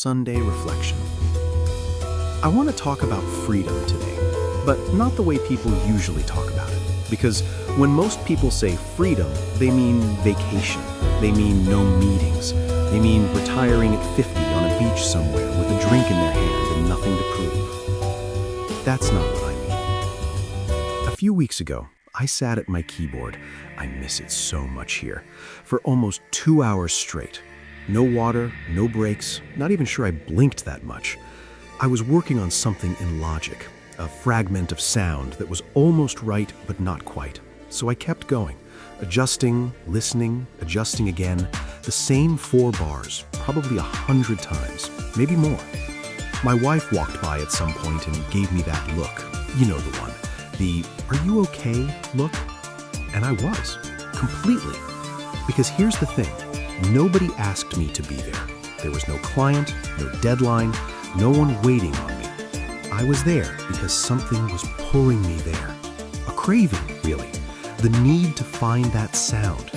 Sunday reflection. I want to talk about freedom today, but not the way people usually talk about it. Because when most people say freedom, they mean vacation. They mean no meetings. They mean retiring at 50 on a beach somewhere with a drink in their hand and nothing to prove. That's not what I mean. A few weeks ago, I sat at my keyboard. I miss it so much here. For almost 2 hours straight. No water, no breaks, not even sure I blinked that much. I was working on something in Logic, a fragment of sound that was almost right but not quite. So I kept going, adjusting, listening, adjusting again, the same 4 bars, probably 100 times, maybe more. My wife walked by at some point and gave me that look. You know the one, the "are you okay" look? And I was, completely. Because here's the thing. Nobody asked me to be there. There was no client, no deadline, no one waiting on me. I was there because something was pulling me there. A craving, really. The need to find that sound.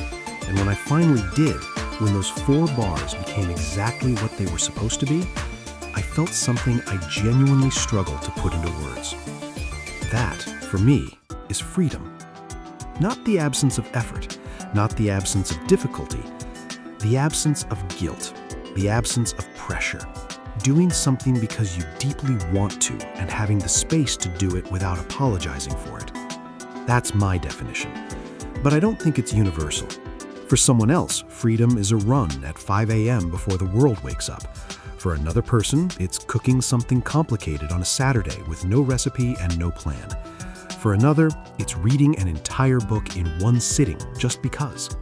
And when I finally did, when those 4 bars became exactly what they were supposed to be, I felt something I genuinely struggled to put into words. That, for me, is freedom. Not the absence of effort, not the absence of difficulty, the absence of guilt, the absence of pressure. Doing something because you deeply want to and having the space to do it without apologizing for it. That's my definition. But I don't think it's universal. For someone else, freedom is a run at 5 a.m. before the world wakes up. For another person, it's cooking something complicated on a Saturday with no recipe and no plan. For another, it's reading an entire book in one sitting just because.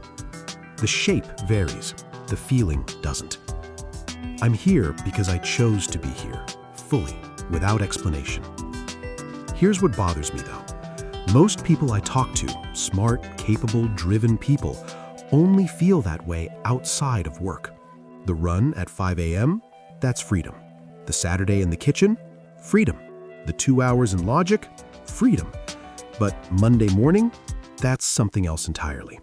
The shape varies, the feeling doesn't. I'm here because I chose to be here, fully, without explanation. Here's what bothers me though. Most people I talk to, smart, capable, driven people, only feel that way outside of work. The run at 5 a.m., that's freedom. The Saturday in the kitchen, freedom. The 2 hours in Logic, freedom. But Monday morning, that's something else entirely.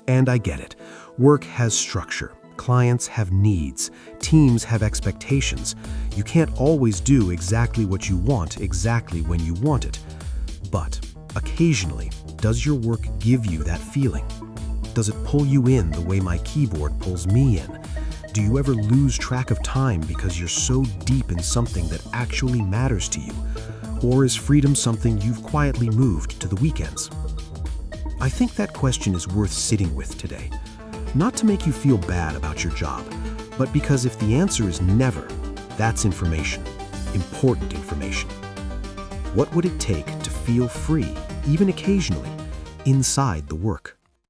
And I get it. Work has structure. Clients have needs. Teams have expectations. You can't always do exactly what you want exactly when you want it. But occasionally, does your work give you that feeling? Does it pull you in the way my keyboard pulls me in? Do you ever lose track of time because you're so deep in something that actually matters to you? Or is freedom something you've quietly moved to the weekends? I think that question is worth sitting with today. Not to make you feel bad about your job, but because if the answer is never, that's information, important information. What would it take to feel free, even occasionally, inside the work?